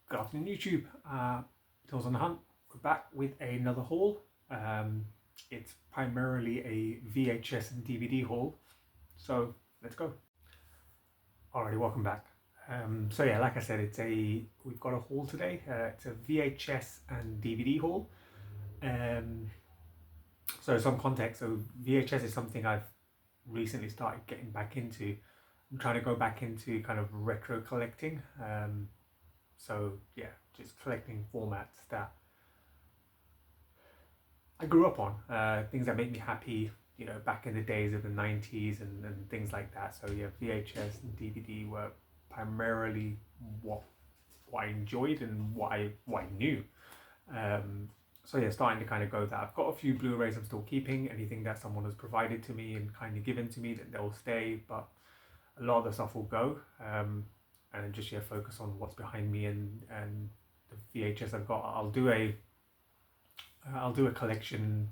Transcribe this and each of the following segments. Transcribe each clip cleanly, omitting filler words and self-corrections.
Good afternoon, YouTube. Tales on the Hunt. We're back with another haul. It's primarily a VHS and DVD haul, so let's go. Alrighty, welcome back. So yeah, like I said, we've got a haul today. It's a VHS and DVD haul. So some context. So VHS is something I've recently started getting back into. I'm trying to go back into kind of retro collecting. So yeah, just collecting formats that I grew up on, things that make me happy, you know, back in the days of the 90s and things like that. So yeah, VHS and DVD were primarily what I enjoyed and what I knew. So yeah, starting to kind of go that. I've got a few Blu-rays I'm still keeping. Anything that someone has provided to me and kind of given to me, that they'll stay, but a lot of the stuff will go. And just focus on what's behind me and the VHS I've got. I'll do a collection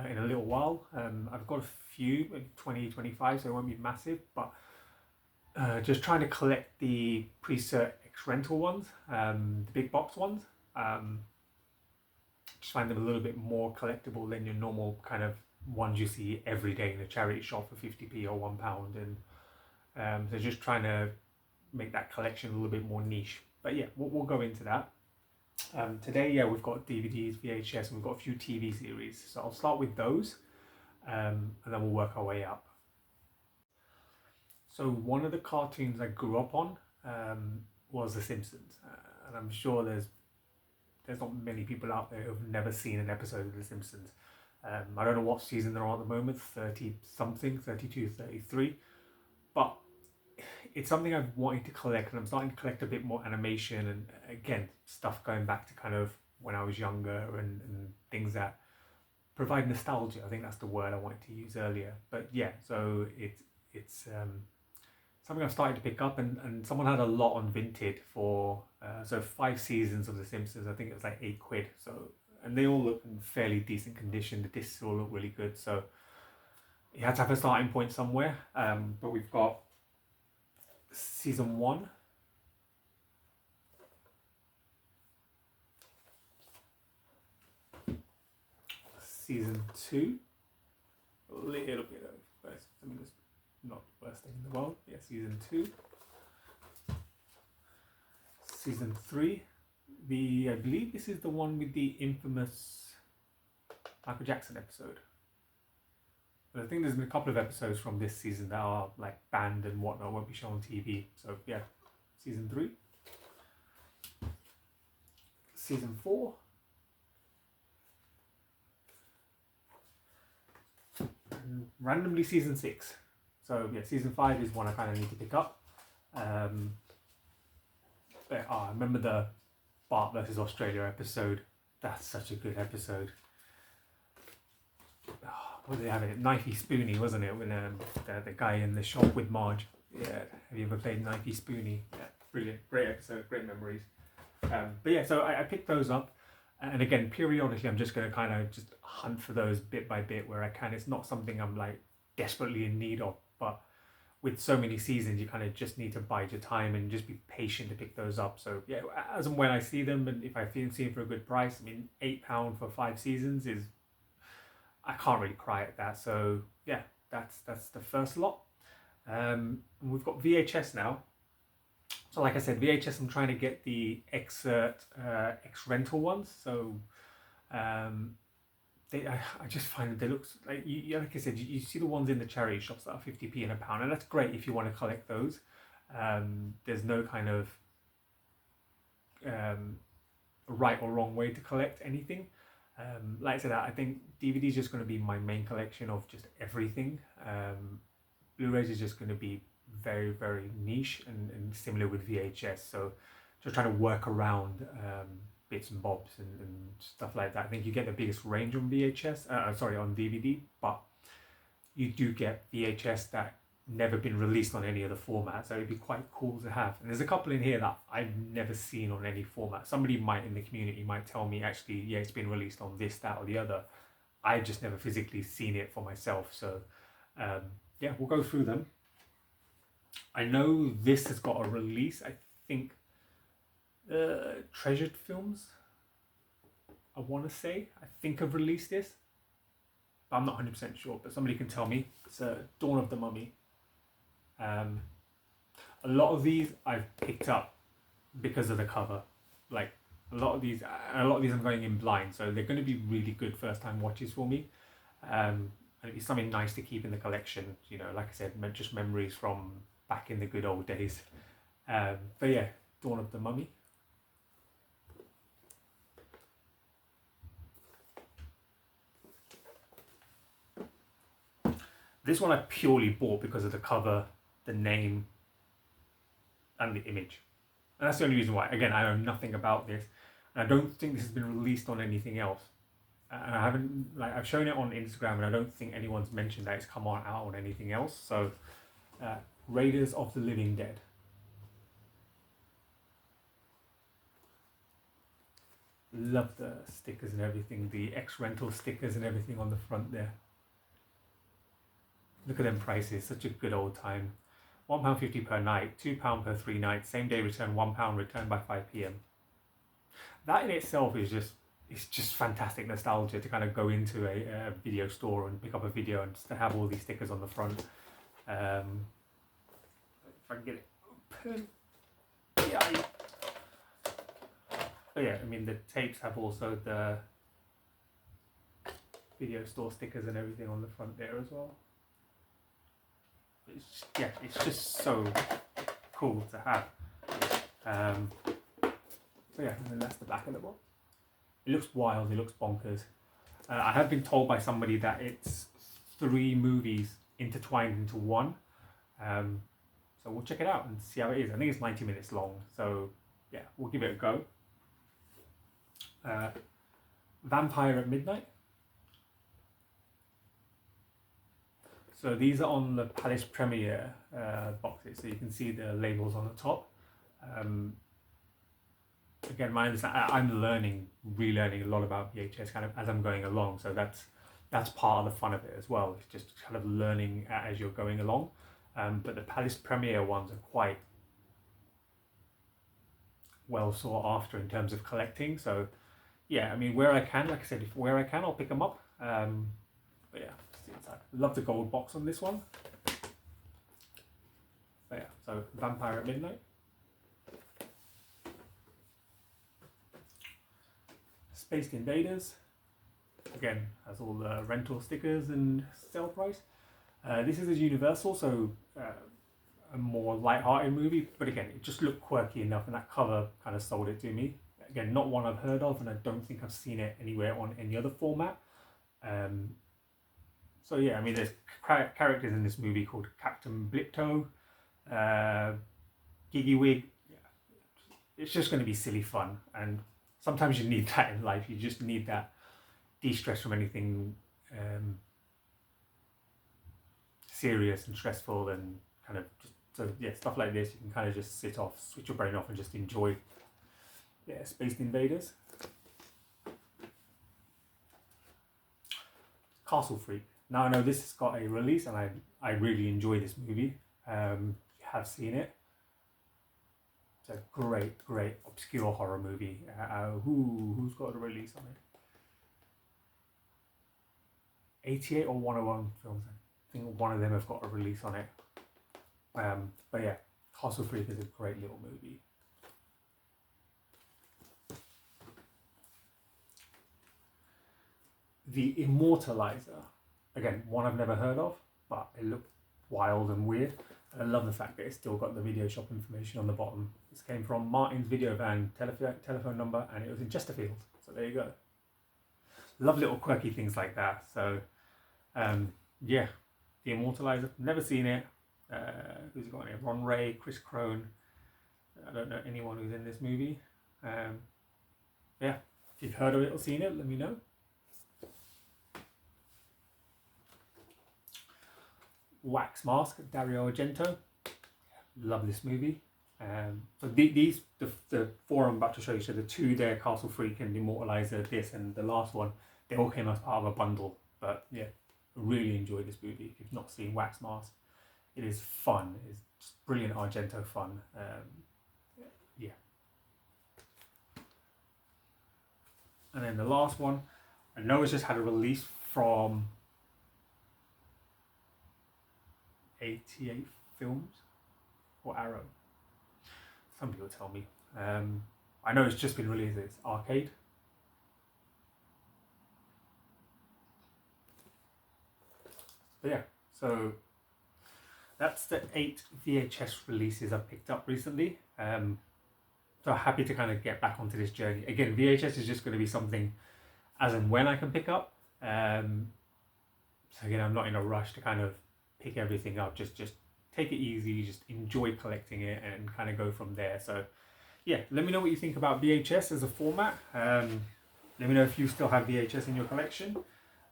in a little while. I've got a few, maybe 20, 25, so it won't be massive, but just trying to collect the pre-cert X-Rental ones, the big box ones. Just find them a little bit more collectible than your normal kind of ones you see every day in a charity shop for 50p or £1. And so just trying to make that collection a little bit more niche. But yeah, we'll go into that. Today, yeah, we've got DVDs, VHS, and we've got a few TV series. So I'll start with those, and then we'll work our way up. So one of the cartoons I grew up on was The Simpsons, and I'm sure there's not many people out there who've never seen an episode of The Simpsons. I don't know what season they're on at the moment, 30 something, 32, 33, but it's something I've wanted to collect, and I'm starting to collect a bit more animation and again stuff going back to kind of when I was younger and things that provide nostalgia. I think that's the word I wanted to use earlier. But yeah, so it's something I've started to pick up, and someone had a lot on Vinted for so 5 seasons of The Simpsons. I think it was like £8. So, and they all look in fairly decent condition. The discs all look really good. So you had to have a starting point somewhere. But we've got season 1, season 2, a little bit of first. I mean, it's not the worst thing in the world. Yeah, season 2, season 3. I believe this is the one with the infamous Michael Jackson episode. But I think there's been a couple of episodes from this season that are like banned and whatnot, won't be shown on TV. So yeah, season 3, season 4, and randomly season 6. So yeah, season 5 is one I kind of need to pick up. I remember the Bart versus Australia episode. That's such a good episode. What did they have in it? Knifey Spoony, wasn't it? When the guy in the shop with Marge. Yeah, have you ever played Knifey Spoony? Yeah, brilliant, great episode, great memories. But yeah, so I picked those up, and again, periodically, I'm just going to kind of just hunt for those bit by bit where I can. It's not something I'm like desperately in need of, but with so many seasons, you kind of just need to bide your time and just be patient to pick those up. So yeah, as and when I see them, and if I see them for a good price, I mean, £8 for 5 seasons is, I can't really cry at that. So yeah, that's the first lot. We've got VHS now. So like I said, VHS, I'm trying to get the X-Rental ones. So I just find that they look like, like I said, you see the ones in the charity shops that are 50p and £1, and that's great if you want to collect those. There's no kind of right or wrong way to collect anything. Like I said, I think DVD is just going to be my main collection of just everything. Blu-rays is just going to be very, very niche and similar with VHS. So just trying to work around bits and bobs and stuff like that. I think you get the biggest range on on DVD, but you do get VHS that never been released on any other format, so it'd be quite cool to have. And there's a couple in here that I've never seen on any format. Somebody might in the community might tell me, actually, yeah, it's been released on this, that, or the other. I've just never physically seen it for myself. So yeah, we'll go through them. I know this has got a release. I think Treasured Films, I want to say. I think I've released this, but I'm not 100% sure, but somebody can tell me. It's Dawn of the Mummy. A lot of these I've picked up because of the cover. Like a lot of these I'm going in blind, so they're going to be really good first time watches for me. And it's something nice to keep in the collection, you know, like I said, just memories from back in the good old days. But yeah, Dawn of the Mummy. This one I purely bought because of the cover, the name, and the image. And that's the only reason why. Again, I know nothing about this. And I don't think this has been released on anything else. And I haven't, like, I've shown it on Instagram and I don't think anyone's mentioned that it's come out on anything else. So, Raiders of the Living Dead. Love the stickers and everything, the X-Rental stickers and everything on the front there. Look at them prices, such a good old time. £1.50 per night, £2 per 3 nights, same day return, £1 return by 5 p.m. That in itself is just fantastic nostalgia to kind of go into a video store and pick up a video and just to have all these stickers on the front. If I can get it open. Yeah. Oh yeah, I mean the tapes have also the video store stickers and everything on the front there as well. It's just so cool to have. So yeah, and then that's the back of the box. It looks wild, it looks bonkers. I have been told by somebody that it's 3 movies intertwined into one. So we'll check it out and see how it is. I think it's 90 minutes long, so yeah, we'll give it a go. Vampire at Midnight. So these are on the Palace Premiere boxes, so you can see the labels on the top. Again, I'm relearning a lot about VHS kind of as I'm going along, so that's part of the fun of it as well. It's just kind of learning as you're going along. But the Palace Premiere ones are quite well sought after in terms of collecting. So yeah, I mean, where I can, like I said, where I can, I'll pick them up. But yeah, see inside. Love the gold box on this one. But yeah, so Vampire at Midnight. Space Invaders. Again, has all the rental stickers and sale price. This is a Universal, so a more light-hearted movie, but again, it just looked quirky enough, and that cover kind of sold it to me. Again, not one I've heard of, and I don't think I've seen it anywhere on any other format. So yeah, I mean, there's characters in this movie called Captain Blipto, Giggy. Yeah, it's just going to be silly fun, and sometimes you need that in life. You just need that de-stress from anything serious and stressful, and kind of just, so yeah, stuff like this you can kind of just sit off, switch your brain off, and just enjoy. Yeah, Space Invaders. Castle Freak. Now I know this has got a release, and I really enjoy this movie. You have seen it. It's a great obscure horror movie. Who's got a release on it? 88 or 101 Films. I think one of them have got a release on it. But yeah, Castle Freak is a great little movie. The Immortalizer. Again, one I've never heard of, but it looked wild and weird. And I love the fact that it's still got the video shop information on the bottom. This came from Martin's Video Van telephone number, and it was in Chesterfield. So there you go. Love little quirky things like that. So yeah, The Immortalizer. Never seen it. Who's it got in it? Ron Ray, Chris Crone. I don't know anyone who's in this movie. Yeah, if you've heard of it or seen it, let me know. Wax Mask, Dario Argento. Love this movie. So the 4 I'm about to show you, so the 2 there, Castle Freak and Immortalizer, this and the last one, they all came as part of a bundle. But yeah, really enjoyed this movie. If you've not seen Wax Mask, it is fun. It's just brilliant Argento fun. Yeah. And then the last one, I know it's just had a release from 88 Films or Arrow. Some people tell me. I know it's just been released. It's Arcade. But yeah, so that's the 8 VHS releases I've picked up recently. So happy to kind of get back onto this journey. Again, VHS is just going to be something as and when I can pick up. So again, I'm not in a rush to kind of pick everything up. Just take it easy, just enjoy collecting it and kind of go from there. So yeah, let me know what you think about VHS as a format. Let me know if you still have VHS in your collection.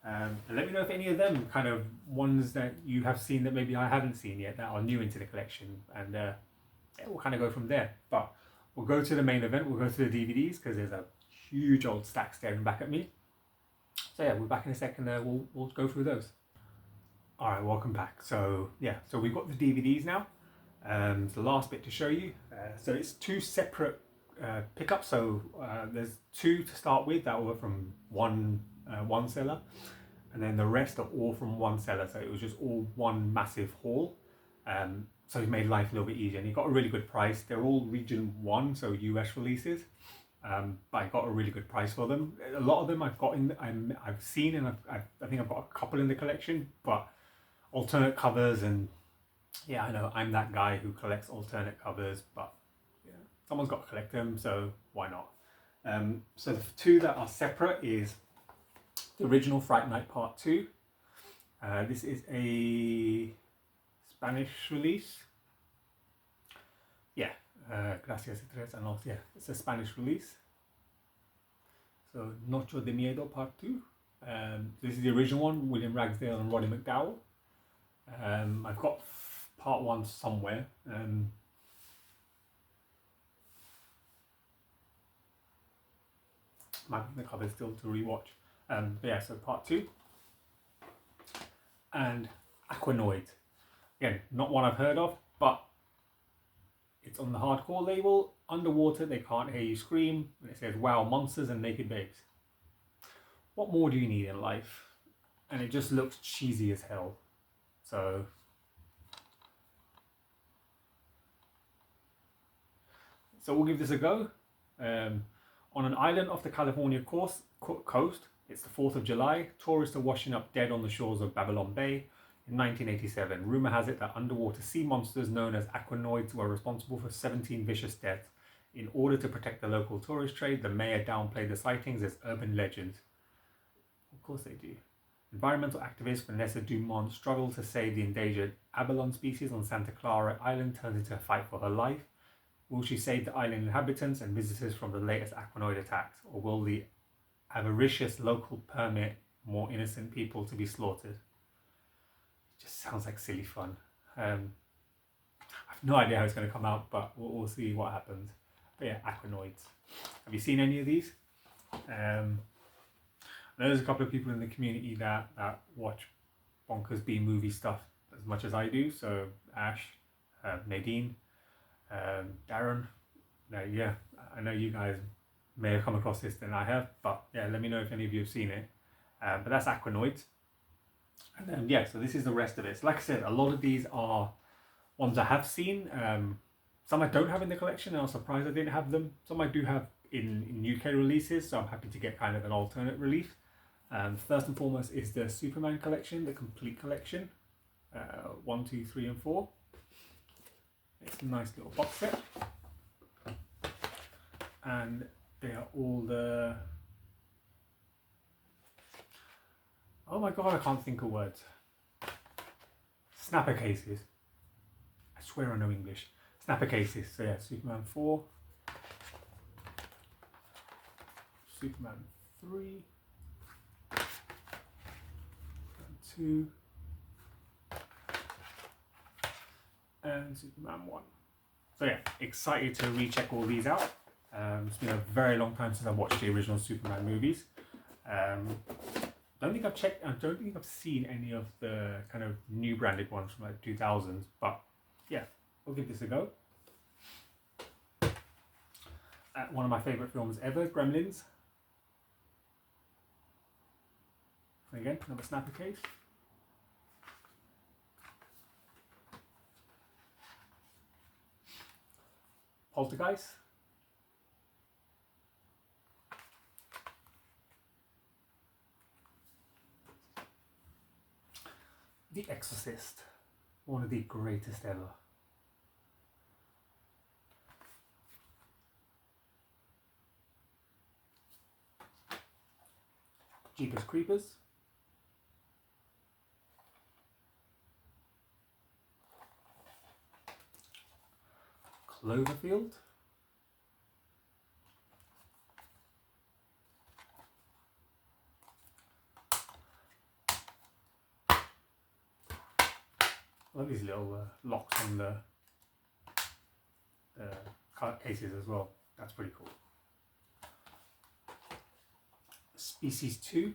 And let me know if any of them kind of ones that you have seen that maybe I haven't seen yet that are new into the collection. And yeah, we'll kind of go from there. But we'll go to the main event. We'll go to the DVDs because there's a huge old stack staring back at me. So yeah, we're back in a second. We'll go through those. All right, welcome back. So yeah, so we've got the DVDs now. It's the last bit to show you. So it's two separate pickups. So there's two to start with that were from one seller, and then the rest are all from one seller. So it was just all one massive haul. So it made life a little bit easier, and you got a really good price. They're all region 1, so US releases. But I got a really good price for them. A lot of them I've seen, and I think I've got a couple in the collection, but alternate covers, and yeah, I know I'm that guy who collects alternate covers, but yeah, someone's got to collect them, so why not? So the two that are separate is the original Fright Night Part 2. This is a Spanish release. Yeah, gracias y tres años. Yeah, it's a Spanish release. So Noche de Miedo Part 2. This is the original one, William Ragsdale and Roddy McDowall. I've got Part 1 somewhere. The cover still to rewatch. But yeah, so Part 2. And Aquanoid. Again, not one I've heard of, but it's on the hardcore label. Underwater, they can't hear you scream. And it says, wow, monsters and naked babes. What more do you need in life? And it just looks cheesy as hell. So we'll give this a go. On an island off the California coast, it's the 4th of July. Tourists are washing up dead on the shores of Babylon Bay. In 1987, rumour has it that underwater sea monsters known as aquanoids were responsible for 17 vicious deaths. In order to protect the local tourist trade, the mayor downplayed the sightings as urban legends. Of course they do. Environmental activist Vanessa Dumont struggled to save the endangered abalone species on Santa Clara Island turns into a fight for her life. Will she save the island inhabitants and visitors from the latest aquanoid attacks, or will the avaricious local permit more innocent people to be slaughtered? It just sounds like silly fun. I have no idea how it's going to come out, but we'll see what happens. But yeah, aquanoids. Have you seen any of these? There's a couple of people in the community that watch Bonkers B movie stuff as much as I do. So Ash, Nadine, Darren. Yeah, I know you guys may have come across this than I have, but yeah, let me know if any of you have seen it. But that's Aquanoids. And then yeah, so this is the rest of it. So like I said, a lot of these are ones I have seen. Some I don't have in the collection, and I'm surprised I didn't have them. Some I do have in UK releases, so I'm happy to get kind of an alternate release. First and foremost is the Superman collection, the complete collection, 1, 2, 3 and 4. It's a nice little box set, and they are all the, oh my god, I can't think of words, snapper cases. I swear I know English. Snapper cases. So yeah, Superman 4, Superman 3, and 2, and Superman 1. So yeah, excited to recheck all these out. It's been a very long time since I watched the original Superman movies. I don't think I've seen any of the kind of new branded ones from like 2000s, but yeah, we'll give this a go. One of my favourite films ever, Gremlins. again, another snapper case. Poltergeist. The Exorcist, one of the greatest ever. Jeepers Creepers. Cloverfield. I love these little locks on the card cases as well. That's pretty cool. Species 2.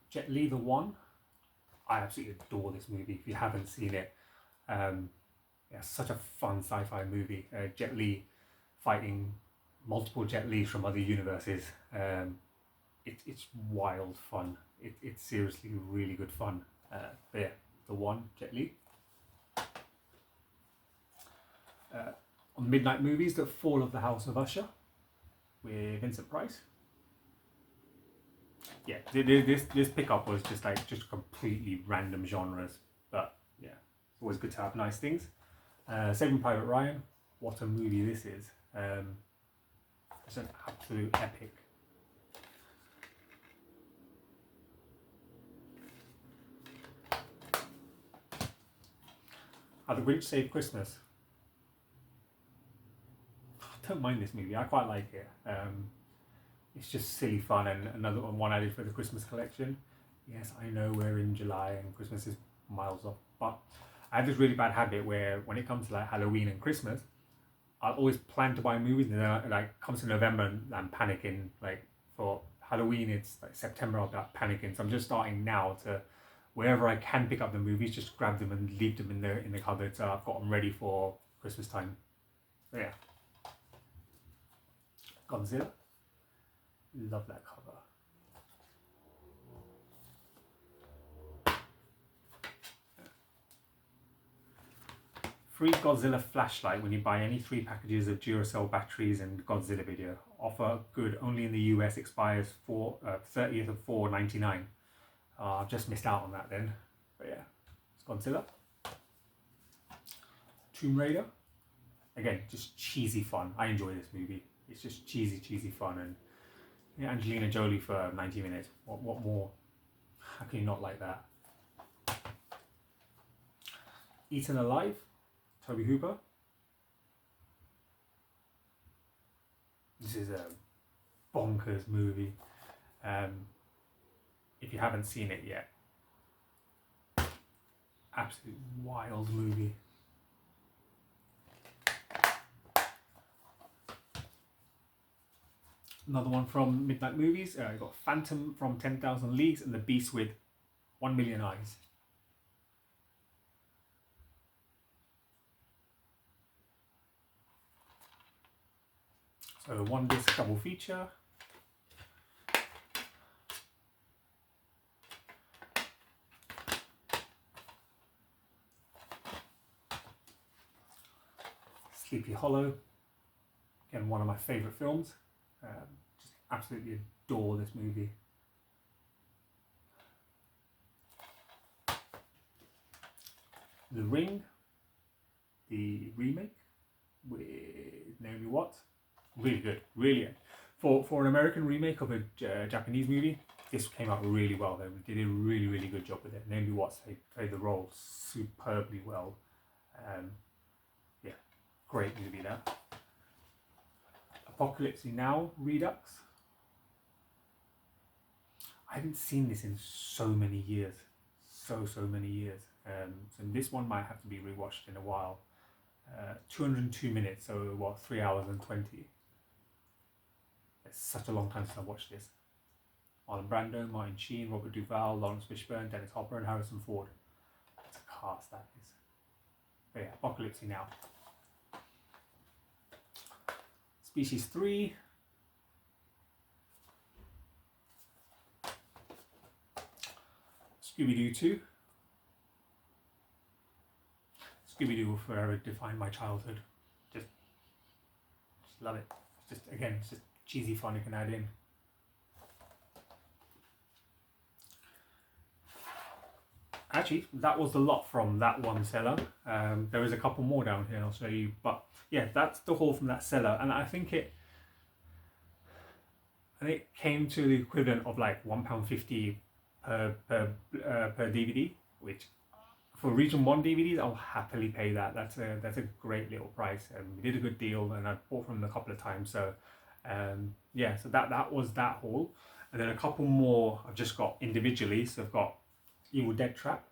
Jet Li the One. I absolutely adore this movie. If you haven't seen it, yeah, such a fun sci-fi movie. Jet Li fighting multiple Jet Lis from other universes. It's wild fun. It's seriously really good fun. But yeah, the One, Jet Li. On Midnight Movies, The Fall of the House of Usher with Vincent Price. Yeah, this pickup was just completely random genres, but yeah, it's always good to have nice things. Saving Private Ryan, what a movie this is. It's an absolute epic. How the Grinch Saved Christmas. I don't mind this movie, I quite like it. It's just silly fun, and another one I did for the Christmas collection. Yes, I know we're in July and Christmas is miles off, but I have this really bad habit where when it comes to like Halloween and Christmas, I'll always plan to buy movies, and then like comes to November and I'm panicking. Like for Halloween, it's like September, I'll start panicking. So I'm just starting now to, wherever I can pick up the movies, just grab them and leave them in the cupboard, so I've got them ready for Christmas time. So yeah. Godzilla. Love that cover. Free Godzilla flashlight when you buy any 3 packages of Duracell batteries and Godzilla video. Offer good only in the US, expires 30th of 4/99. I've just missed out on that then. But yeah, it's Godzilla. Tomb Raider. Again, just cheesy fun. I enjoy this movie. It's just cheesy fun, and yeah, Angelina Jolie for 90 minutes. What more? How can you not like that? Eaten Alive, Toby Hooper. This is a bonkers movie. If you haven't seen it yet, absolute wild movie. Another one from Midnight Movies. I got Phantom from 10,000 Leagues and The Beast with 1 Million Eyes. So 1 disc double feature. Sleepy Hollow. Again, one of my favourite films. Just absolutely adore this movie. The Ring, the remake with Naomi Watts, really good, really. For an American remake of a Japanese movie, this came out really well. They did a really good job with it. Naomi Watts played the role superbly well. Yeah, great movie that. Apocalypse Now Redux. I haven't seen this in so many years. So many years. So this one might have to be rewatched in a while. 202 minutes, so what, 3 hours and 20. It's such a long time since I watched this. Marlon Brando, Martin Sheen, Robert Duvall, Lawrence Fishburne, Dennis Hopper and Harrison Ford. It's a cast, that is. But yeah, Apocalypse Now. Species 3. Scooby-Doo 2. Scooby-Doo will forever define my childhood. Just love it. It's just, again, it's just cheesy fun you can add in. Actually, that was the lot from that one seller. There is a couple more down here I'll show you, but yeah, that's the haul from that seller, and I think it came to the equivalent of like £1.50 per DVD, which for Region 1 DVDs I'll happily pay that. That's a great little price. We did a good deal, and I bought from them a couple of times. So yeah, so that was that haul, and then a couple more I've just got individually. So I've got Evil Dead Trap,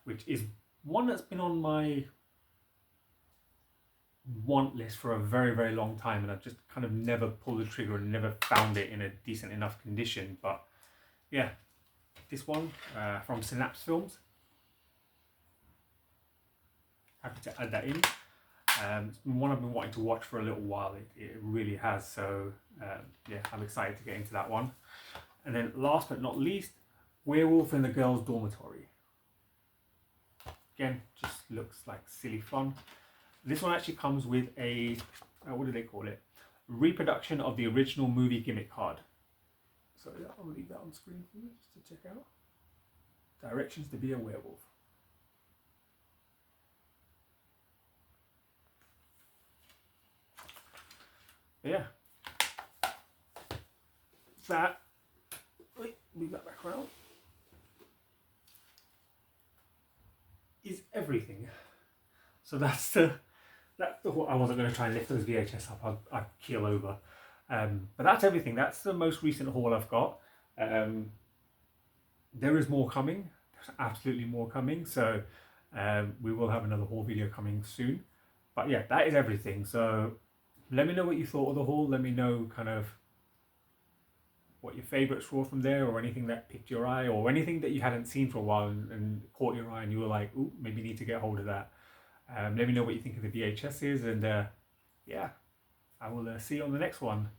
which is one that's been on my want list for a very, very long time, and I've just kind of never pulled the trigger and never found it in a decent enough condition. But yeah, this one from Synapse Films, happy to add that in. It's been one I've been wanting to watch for a little while. It really has. So yeah, I'm excited to get into that one. And then last but not least, Werewolf in the Girls' Dormitory. Again, just looks like silly fun. This one actually comes with a, what do they call it? Reproduction of the original movie gimmick card. So yeah, I'll leave that on screen for you just to check out. Directions to be a werewolf. Yeah. That, wait, move that back around, is everything. So that's the whole. I wasn't going to try and lift those VHS up, I'd keel over. But that's everything. That's the most recent haul I've got. There is more coming. There's absolutely more coming. So we will have another haul video coming soon. But yeah, that is everything. So let me know what you thought of the haul. Let me know kind of what your favourites were from there, or anything that piqued your eye, or anything that you hadn't seen for a while and caught your eye and you were like, ooh, maybe need to get hold of that. Let me know what you think of the VHSs, and yeah, I will see you on the next one.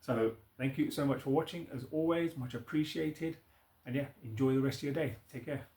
So thank you so much for watching, as always, much appreciated, and yeah, enjoy the rest of your day. Take care.